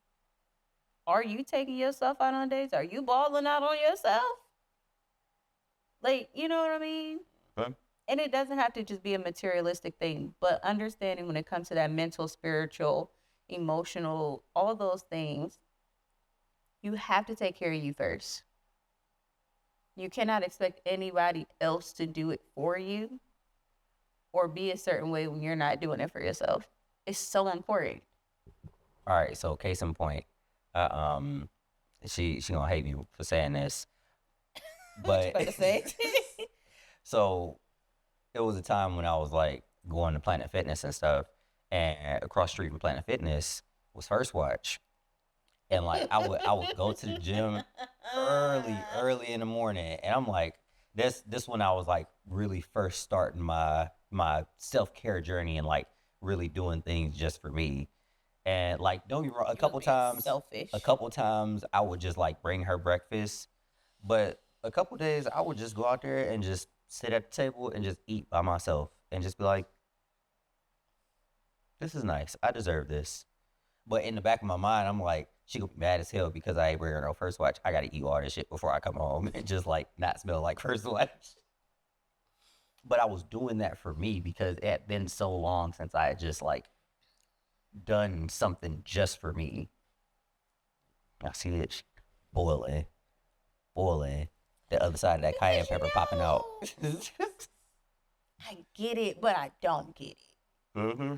Are you taking yourself out on dates? Are you balling out on yourself? Like, you know what I mean? Okay. And it doesn't have to just be a materialistic thing, but understanding when it comes to that mental, spiritual, emotional, all those things, you have to take care of you first. You cannot expect anybody else to do it for you or be a certain way when you're not doing it for yourself. It's so important. All right, so case in point, she gonna hate me for saying this, but so it was a time when I was like going to Planet Fitness and stuff, and across the street from Planet Fitness was First Watch, and like I would go to the gym early in the morning, and I'm like, this when I was like really first starting my self-care journey and like really doing things just for me. And like, don't get me wrong, a couple times I would just like bring her breakfast, but a couple days I would just go out there and just sit at the table and just eat by myself and just be like, this is nice, I deserve this. But in the back of my mind, I'm like, she gonna be mad as hell because I ain't bringing her no First Watch. I gotta eat all this shit before I come home and just like not smell like First Watch. But I was doing that for me because it had been so long since I had just like done something just for me. I see it boiling, the other side of that cayenne pepper popping out. I get it, but I don't get it. Mm-hmm.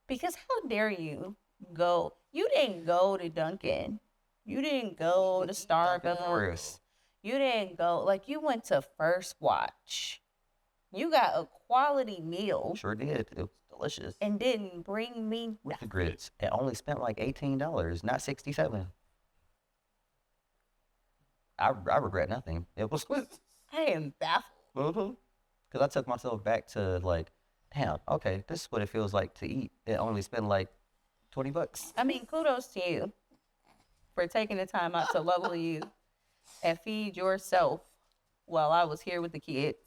Because how dare you go? You didn't go to Dunkin'. You didn't go to Starbucks. You didn't go, like, you went to First Watch. You got a quality meal. Sure did. It was delicious. And didn't bring me With the grits. It only spent like $18, not $67. I regret nothing. It was I am baffled. because I took myself back to like, damn, okay, this is what it feels like to eat. It only spent like $20. I mean, kudos to you for taking the time out to level you and feed yourself while I was here with the kids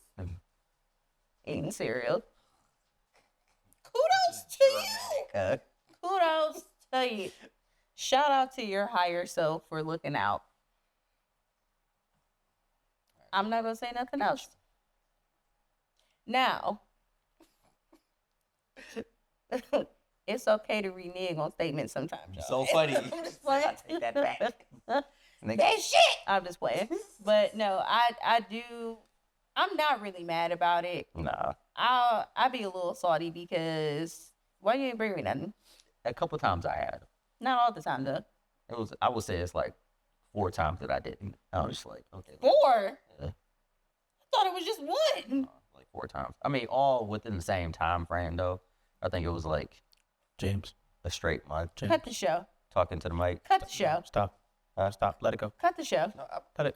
eating cereal. Kudos to you. Kudos to you. Shout out to your higher self for looking out. I'm not going to say nothing else. Now, it's okay to renege on statements sometimes. So funny. I'm just playing. Take that back. That shit. I'm just playing. But no, I do. I'm not really mad about it. Nah. I'll be a little salty because why you didn't bring me nothing? A couple times I had. Not all the time though. I would say it's like 4 times that I didn't. I was just like, okay. 4? Yeah. I thought it was just 1. Like 4 times. I mean, all within the same time frame though. I think it was like James. a straight month. Cut the show. Talking to the mic. Cut the show. Stop. Stop. Let it go. Cut the show. No, Let it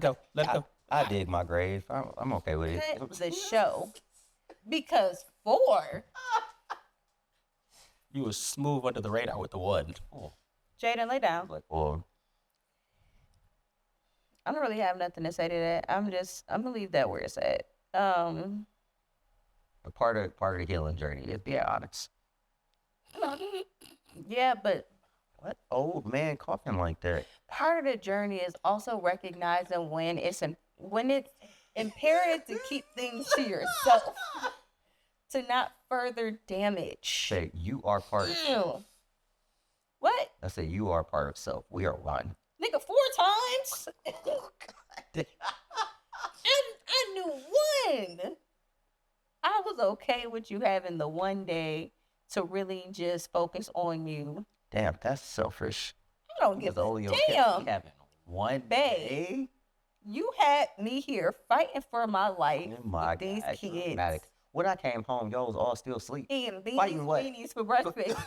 go. Let it go. I dig my grave. I'm okay with it. Cut the show. Because 4. You was smooth under the radar with the 1. Oh, Jaden, lay down. like, well, I don't really have nothing to say to that. I'm gonna leave that where it's at. a part of the healing journey is being honest. Yeah, but What old man coughing like that? part of the journey is also recognizing when it's imperative to keep things to yourself, to not further damage. Say you are part of. Ew. What? I say you are part of self. We are one. Nigga, 4 times? I knew 1. I was okay with you having the 1 day to really just focus on you. Damn, that's selfish. I don't give It's only a okay damn. having 1 Babe. day. You had me here fighting for my life Oh my with these God, kids. dramatic. When I came home, y'all was all still asleep. Eating Fighting what? beanies for breakfast.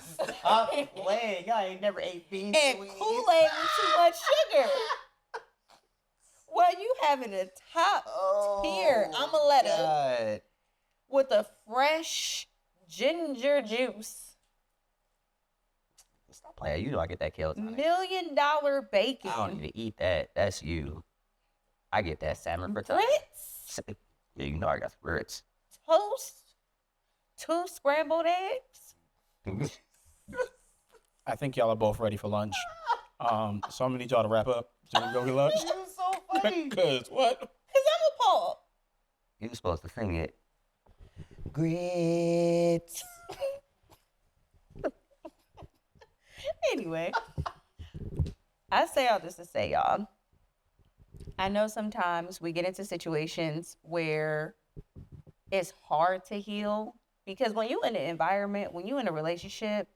I'm playing. Y'all ain't never ate beans. And Kool-Aid with too much sugar. Well, you having a top tier omelette God. with a fresh ginger juice. Stop playing. You know I get that kale. $1 million bacon. I don't even eat that. That's you. I get that salmon for Grits, Yeah, you know I got grits. toast, 2 scrambled eggs. I think y'all are both ready for lunch. So I'm gonna need y'all to wrap up. So we can go get lunch. You're so funny. Cause what? Because I'm appalled. You were supposed to sing it. Grits. Anyway, I say all this to say, y'all, I know sometimes we get into situations where it's hard to heal because when you're in an environment, when you're in a relationship,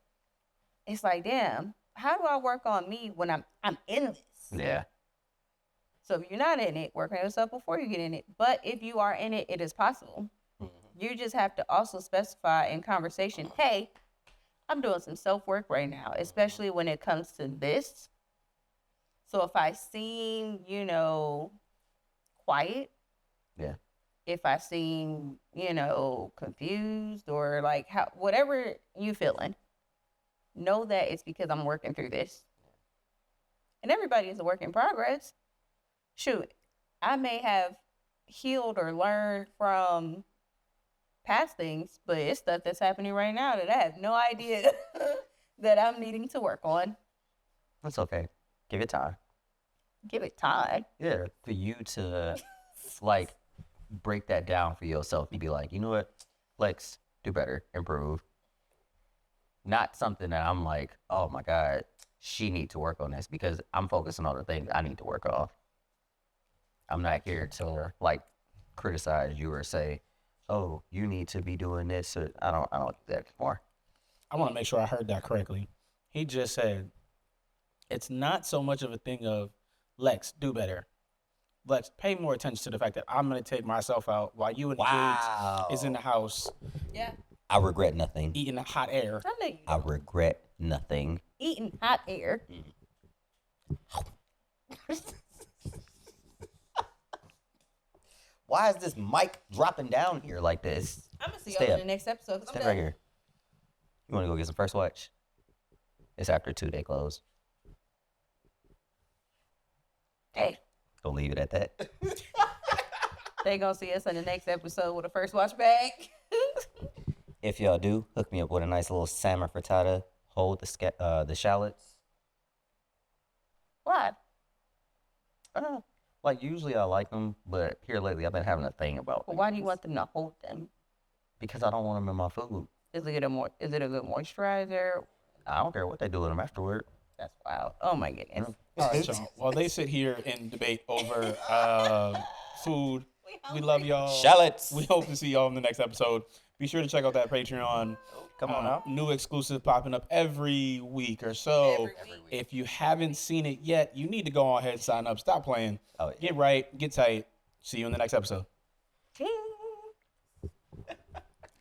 it's like, damn, how do I work on me when I'm in this? Yeah. So if you're not in it, work on yourself before you get in it. But if you are in it, it is possible. You just have to also specify in conversation, hey, I'm doing some self-work right now, especially when it comes to this. So if I seem, quiet. Yeah. If I seem, confused or like whatever you feeling, know that it's because I'm working through this. And everybody is a work in progress. Shoot, I may have healed or learned from past things, but it's stuff that's happening right now that I have no idea that I'm needing to work on. That's okay. Give it time. Give it time. Yeah. For you to like break that down for yourself and be like, you know what? Lex, do better, improve. not something that I'm like, oh my God, she need to work on this, because I'm focusing on the things I need to work on. I'm not here to like criticize you or say, oh, you need to be doing this. Or, I don't do that anymore. I want to make sure I heard that correctly. He just said it's not so much of a thing of Lex, do better. Lex, pay more attention to the fact that I'm going to take myself out while you and the kids is in the house Yeah. I regret nothing. eating the hot air. I know you I regret nothing. eating hot air. Why is this mic dropping down here like this? I'm gonna see Stay y'all in up. the next episode. 'Cause I'm Stay right done. here. You want to go get some first watch? It's after 2-day close. Hey, Don't leave it at that. they gonna see us in the next episode with a first watch bag. If y'all do, hook me up with a nice little salmon frittata. Hold the shallots. Why? Like usually I like them, but here lately I've been having a thing about But why do you want them to hold them? because I don't want them in my food. Is it a good moisturizer? I don't care what they do with them afterward. That's wild. Oh my goodness. All right, y'all. While they sit here and debate over food, we love y'all. Shallots. We hope to see y'all in the next episode. Be sure to check out that Patreon. Come on out. New exclusive popping up every week or so. Every week. If you haven't seen it yet, you need to go ahead and sign up. Stop playing. Oh, yeah. Get right. Get tight. See you in the next episode. Cheers.